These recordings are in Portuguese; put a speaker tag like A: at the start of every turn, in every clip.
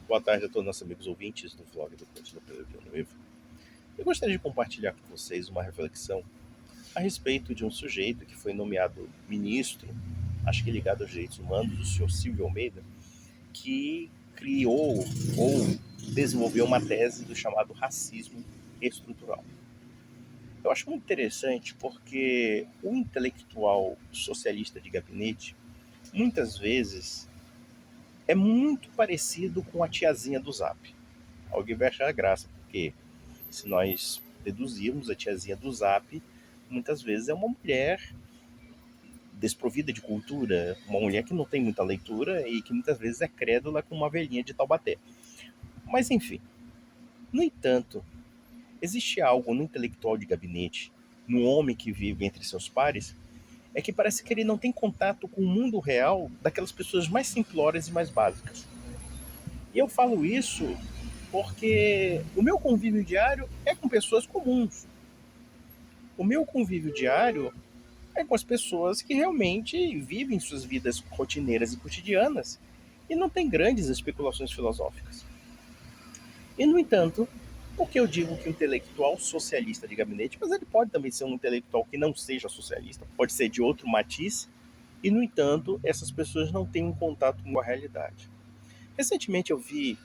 A: Boa tarde a todos nossos amigos ouvintes do vlog do Conte do Pedro Villanueva. Eu gostaria de compartilhar com vocês uma reflexão a respeito de um sujeito que foi nomeado ministro, acho que ligado aos direitos humanos, o senhor Silvio Almeida, que criou ou desenvolveu uma tese do chamado racismo estrutural. Eu acho muito interessante porque o intelectual socialista de gabinete, muitas vezes, é muito parecido com a tiazinha do Zap. Alguém vai achar graça, porque se nós deduzirmos, a tiazinha do Zap muitas vezes é uma mulher desprovida de cultura, uma mulher que não tem muita leitura e que muitas vezes é crédula com uma velhinha de Taubaté. Mas enfim, no entanto, existe algo no intelectual de gabinete, no homem que vive entre seus pares, é que parece que ele não tem contato com o mundo real daquelas pessoas mais simplórias e mais básicas. E eu falo isso porque o meu convívio diário é com pessoas comuns. O meu convívio diário é com as pessoas que realmente vivem suas vidas rotineiras e cotidianas e não têm grandes especulações filosóficas. E, no entanto, por que eu digo que o intelectual socialista de gabinete, mas ele pode também ser um intelectual que não seja socialista, pode ser de outro matiz, e, no entanto, essas pessoas não têm um contato com a realidade. Recentemente eu vi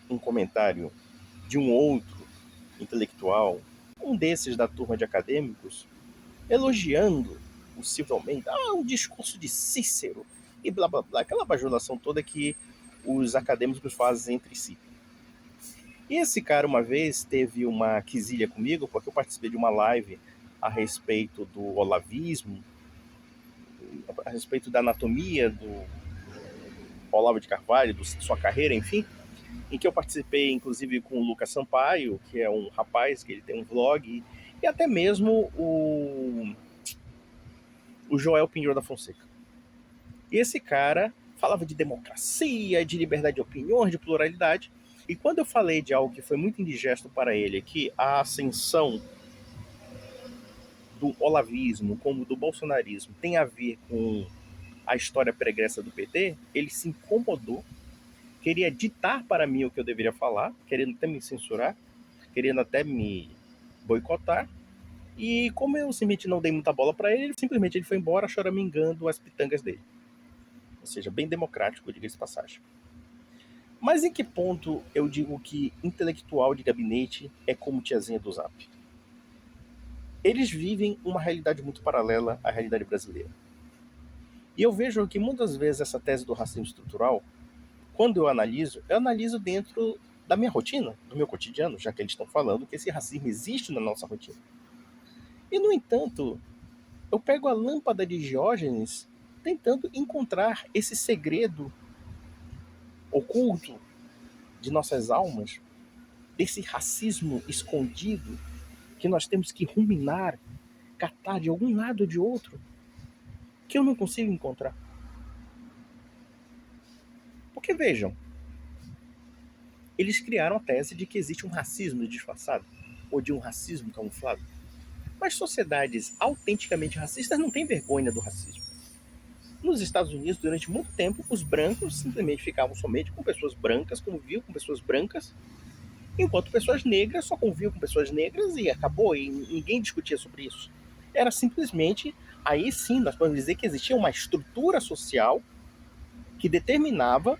A: um comentário de um outro intelectual, um desses da turma de acadêmicos, elogiando o Silvio Almeida, um discurso de Cícero, e blá blá blá, aquela bajulação toda que os acadêmicos fazem entre si. E esse cara uma vez teve uma quisilha comigo, porque eu participei de uma live a respeito do olavismo, a respeito da anatomia do Olavo de Carvalho, da sua carreira, enfim, em que eu participei inclusive com o Lucas Sampaio, que é um rapaz que ele tem um vlog, e até mesmo o Joel Pinheiro da Fonseca. E esse cara falava de democracia, de liberdade de opiniões, de pluralidade. E quando eu falei de algo que foi muito indigesto para ele, que a ascensão do olavismo como do bolsonarismo tem a ver com a história pregressa do PT, ele se incomodou, queria ditar para mim o que eu deveria falar, querendo até me censurar, querendo até me boicotar. E como eu simplesmente não dei muita bola para ele, simplesmente ele foi embora choramingando as pitangas dele. Ou seja, bem democrático, diga-se de passagem. Mas em que ponto eu digo que intelectual de gabinete é como tiazinha do Zap? Eles vivem uma realidade muito paralela à realidade brasileira. E eu vejo que muitas vezes essa tese do racismo estrutural, quando eu analiso dentro da minha rotina, do meu cotidiano, já que eles estão falando que esse racismo existe na nossa rotina. E, no entanto, eu pego a lâmpada de Diógenes tentando encontrar esse segredo oculto de nossas almas, desse racismo escondido que nós temos que ruminar, catar de algum lado ou de outro, que eu não consigo encontrar. Porque vejam, eles criaram a tese de que existe um racismo disfarçado, ou de um racismo camuflado. Mas sociedades autenticamente racistas não têm vergonha do racismo. Nos Estados Unidos, durante muito tempo, os brancos simplesmente ficavam somente com pessoas brancas, conviviam com pessoas brancas, enquanto pessoas negras só conviviam com pessoas negras e acabou, e ninguém discutia sobre isso. Era simplesmente, aí sim, nós podemos dizer que existia uma estrutura social que determinava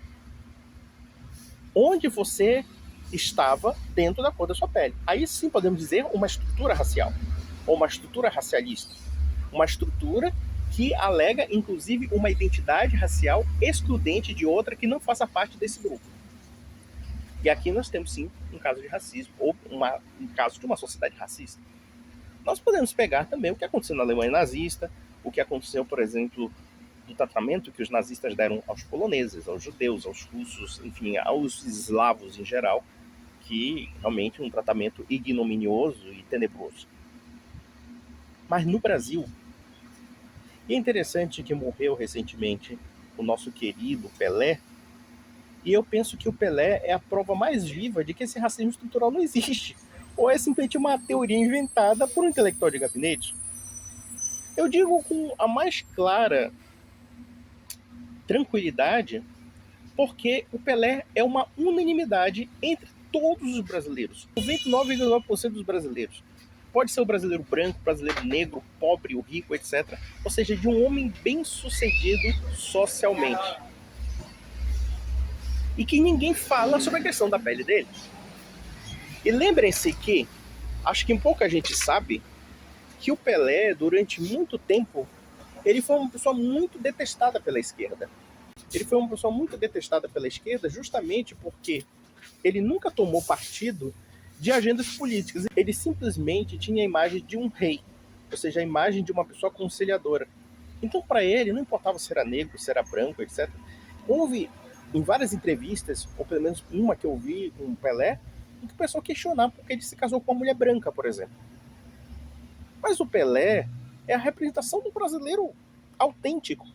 A: onde você estava dentro da cor da sua pele. Aí sim podemos dizer uma estrutura racial, ou uma estrutura racialista. Uma estrutura que alega, inclusive, uma identidade racial excludente de outra que não faça parte desse grupo. E aqui nós temos, sim, um caso de racismo, ou um caso de uma sociedade racista. Nós podemos pegar também o que aconteceu na Alemanha nazista, o que aconteceu, por exemplo, do tratamento que os nazistas deram aos poloneses, aos judeus, aos russos, enfim, aos eslavos em geral, que realmente é um tratamento ignominioso e tenebroso. Mas no Brasil, e é interessante que morreu recentemente o nosso querido Pelé, e eu penso que o Pelé é a prova mais viva de que esse racismo estrutural não existe, ou é simplesmente uma teoria inventada por um intelectual de gabinete. Eu digo com a mais clara tranquilidade Porque o Pelé é uma unanimidade entre todos os brasileiros. 99,9% dos brasileiros. Pode ser o brasileiro branco, o brasileiro negro, pobre, o rico, etc. Ou seja, de um homem bem-sucedido socialmente. E que ninguém fala sobre a questão da pele dele. E lembrem-se que, acho que pouca gente sabe, que o Pelé, durante muito tempo, ele foi uma pessoa muito detestada pela esquerda. Ele foi uma pessoa muito detestada pela esquerda justamente porque ele nunca tomou partido de agendas políticas. Ele simplesmente tinha a imagem de um rei, ou seja, a imagem de uma pessoa conciliadora. Então, para ele, não importava se era negro, se era branco, etc. Houve, em várias entrevistas, ou pelo menos uma que eu vi com o Pelé, em que o pessoal questionava porque ele se casou com uma mulher branca, por exemplo. Mas o Pelé é a representação do brasileiro autêntico.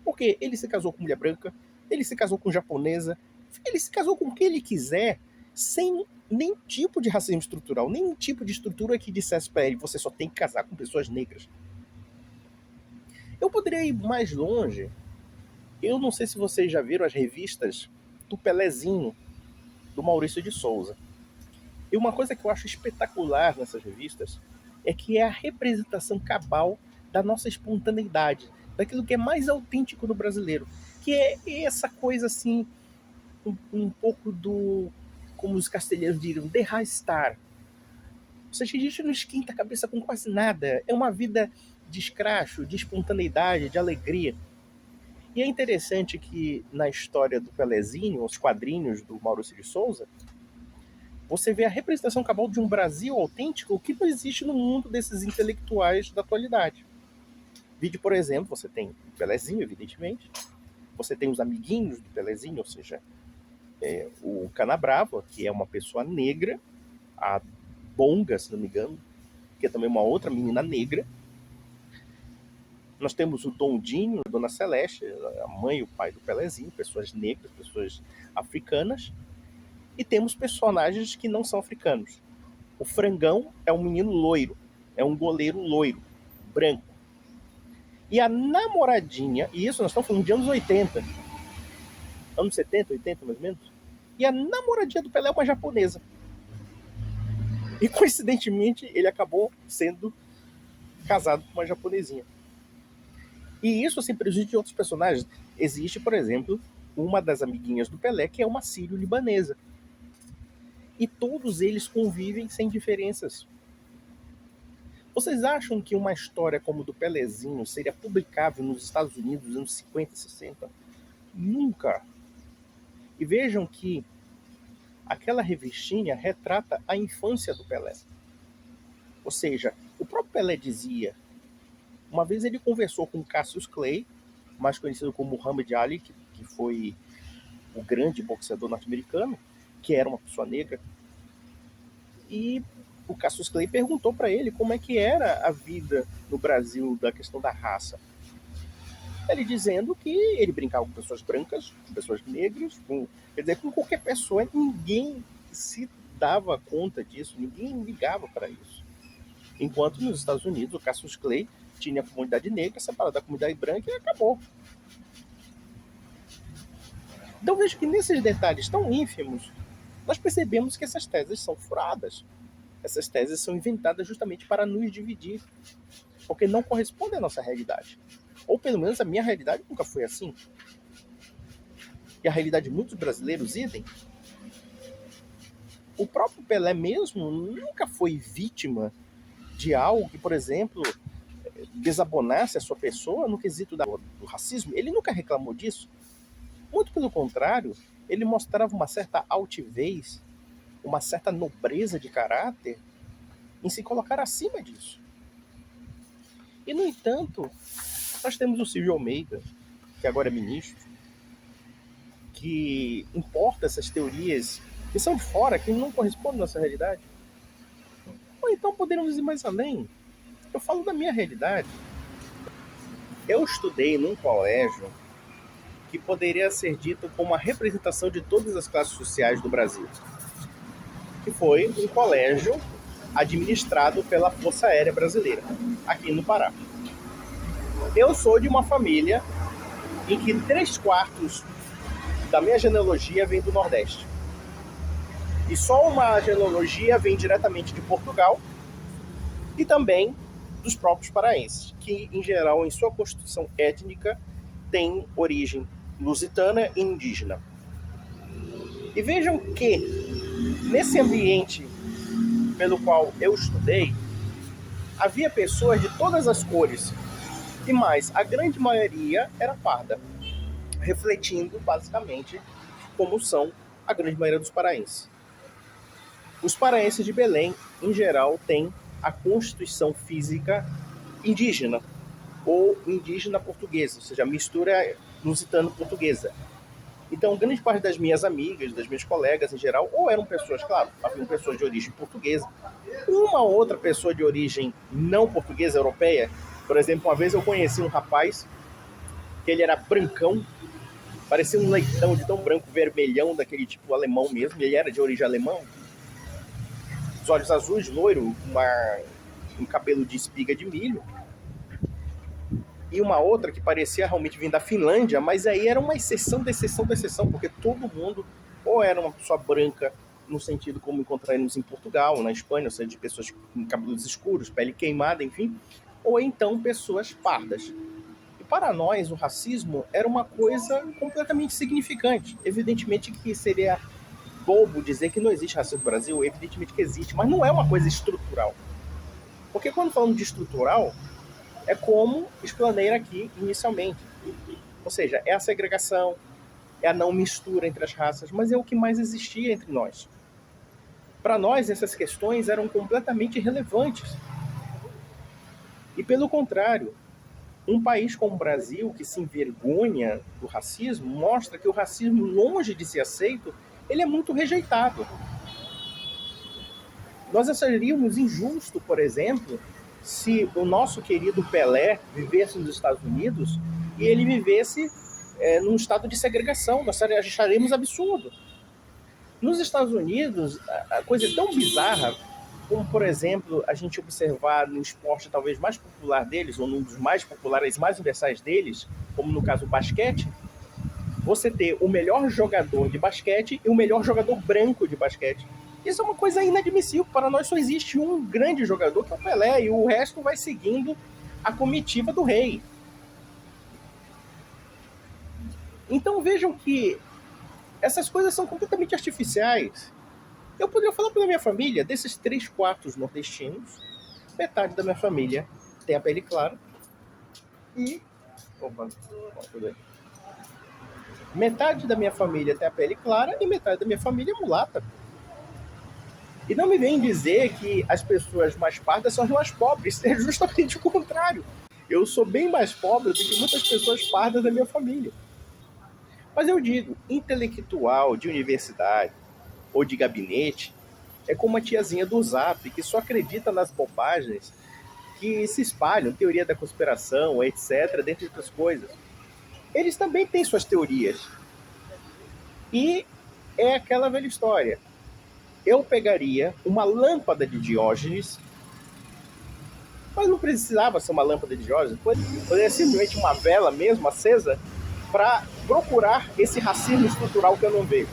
A: Porque ele se casou com mulher branca, ele se casou com japonesa, ele se casou com quem ele quiser, sem nenhum tipo de racismo estrutural, nenhum tipo de estrutura que dissesse para ele, você só tem que casar com pessoas negras. Eu poderia ir mais longe. Eu não sei se vocês já viram as revistas do Pelézinho, do Maurício de Souza. E uma coisa que eu acho espetacular nessas revistas é que é a representação cabal da nossa espontaneidade, daquilo que é mais autêntico no brasileiro, que é essa coisa assim, um pouco do, como os castelhanos diriam, de estar. Ou seja, a gente não esquenta a cabeça com quase nada, é uma vida de escracho, de espontaneidade, de alegria. E é interessante que na história do Pelézinho, os quadrinhos do Maurício de Souza, você vê a representação cabal de um Brasil autêntico que não existe no mundo desses intelectuais da atualidade. Vídeo, por exemplo, você tem o Pelézinho, evidentemente, você tem os amiguinhos do Pelézinho, ou seja, o Canabrava, que é uma pessoa negra, a Bonga, se não me engano, que é também uma outra menina negra. Nós temos o Dondinho, a Dona Celeste, a mãe e o pai do Pelézinho, pessoas negras, pessoas africanas. E temos personagens que não são africanos. O Frangão é um menino loiro, é um goleiro loiro, branco. E a namoradinha, e isso nós estamos falando de anos 80, anos 70, 80 mais ou menos, e a namoradinha do Pelé é uma japonesa. E coincidentemente ele acabou sendo casado com uma japonesinha. E isso sem prejuízo de outros personagens. Existe, por exemplo, uma das amiguinhas do Pelé que é uma sírio-libanesa. E todos eles convivem sem diferenças. Vocês acham que uma história como do Pelézinho seria publicável nos Estados Unidos nos anos 50 e 60? Nunca. E vejam que aquela revistinha retrata a infância do Pelé. Ou seja, o próprio Pelé dizia, uma vez ele conversou com Cassius Clay, mais conhecido como Muhammad Ali, que foi o grande boxeador norte-americano, que era uma pessoa negra, e o Cassius Clay perguntou para ele como é que era a vida no Brasil da questão da raça. Ele dizendo que ele brincava com pessoas brancas, com pessoas negras, quer dizer, com qualquer pessoa, ninguém se dava conta disso, ninguém ligava para isso. Enquanto nos Estados Unidos, o Cassius Clay tinha a comunidade negra separada da comunidade branca e acabou. Então vejo que nesses detalhes tão ínfimos, nós percebemos que essas teses são furadas. Essas teses são inventadas justamente para nos dividir, porque não correspondem à nossa realidade. Ou pelo menos a minha realidade nunca foi assim. E a realidade de muitos brasileiros, idem. O próprio Pelé mesmo nunca foi vítima de algo que, por exemplo, desabonasse a sua pessoa no quesito do racismo. Ele nunca reclamou disso. Muito pelo contrário, ele mostrava uma certa altivez, uma certa nobreza de caráter em se colocar acima disso. E, no entanto, nós temos o Silvio Almeida, que agora é ministro, que importa essas teorias que são de fora, que não correspondem à nossa realidade. Ou então poderíamos ir mais além. Eu falo da minha realidade. Eu estudei num colégio que poderia ser dito como a representação de todas as classes sociais do Brasil, que foi um colégio administrado pela Força Aérea Brasileira, aqui no Pará. Eu sou de uma família em que 3/4 da minha genealogia vem do Nordeste. E só uma genealogia vem diretamente de Portugal e também dos próprios paraenses, que, em geral, em sua constituição étnica, tem origem lusitana e indígena. E vejam que, nesse ambiente pelo qual eu estudei, havia pessoas de todas as cores, e mais, a grande maioria era parda, refletindo, basicamente, como são a grande maioria dos paraenses. Os paraenses de Belém, em geral, têm a constituição física indígena, ou indígena portuguesa, ou seja, a mistura lusitano-portuguesa. Então, grande parte das minhas amigas, das minhas colegas em geral, ou eram pessoas, claro, haviam pessoas de origem portuguesa, uma outra pessoa de origem não portuguesa, europeia. Por exemplo, uma vez eu conheci um rapaz que ele era brancão, parecia um leitão de tão branco, vermelhão, daquele tipo alemão mesmo, ele era de origem alemã, os olhos azuis, loiro, um cabelo de espiga de milho, e uma outra que parecia realmente vir da Finlândia, mas aí era uma exceção da exceção da exceção, porque todo mundo ou era uma pessoa branca, no sentido como encontraremos em Portugal, na Espanha, ou seja, de pessoas com cabelos escuros, pele queimada, enfim, ou então pessoas pardas. E para nós, o racismo era uma coisa completamente insignificante. Evidentemente que seria bobo dizer que não existe racismo no Brasil, evidentemente que existe, mas não é uma coisa estrutural. Porque quando falamos de estrutural, é como explanei aqui inicialmente. Ou seja, é a segregação, é a não mistura entre as raças, mas é o que mais existia entre nós. Para nós, essas questões eram completamente irrelevantes. E pelo contrário, um país como o Brasil, que se envergonha do racismo, mostra que o racismo, longe de ser aceito, ele é muito rejeitado. Nós acharíamos injusto, por exemplo, se o nosso querido Pelé vivesse nos Estados Unidos e ele vivesse num estado de segregação. Nós acharíamos absurdo. Nos Estados Unidos, a coisa é tão bizarra, como, por exemplo, a gente observar no esporte talvez mais popular deles, ou num dos mais populares, mais universais deles, como no caso o basquete, você ter o melhor jogador de basquete e o melhor jogador branco de basquete. Isso é uma coisa inadmissível. Para nós só existe um grande jogador, que é o Pelé, e o resto vai seguindo a comitiva do rei. Então vejam que essas coisas são completamente artificiais. Eu poderia falar para a minha família, desses 3/4 nordestinos, metade da minha família tem a pele clara e... Opa, tudo aí. Metade da minha família tem a pele clara e metade da minha família é mulata. E não me vem dizer que as pessoas mais pardas são as mais pobres. É justamente o contrário. Eu sou bem mais pobre do que muitas pessoas pardas da minha família. Mas eu digo, intelectual de universidade ou de gabinete é como a tiazinha do Zap, que só acredita nas bobagens que se espalham, teoria da conspiração, etc., dentre outras coisas. Eles também têm suas teorias. E é aquela velha história. Eu pegaria uma lâmpada de Diógenes, mas não precisava ser uma lâmpada de Diógenes, poderia ser simplesmente uma vela mesmo acesa, para procurar esse racismo estrutural que eu não vejo.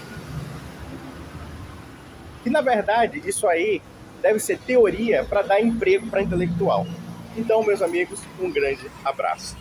A: E, na verdade, isso aí deve ser teoria para dar emprego para intelectual. Então, meus amigos, um grande abraço.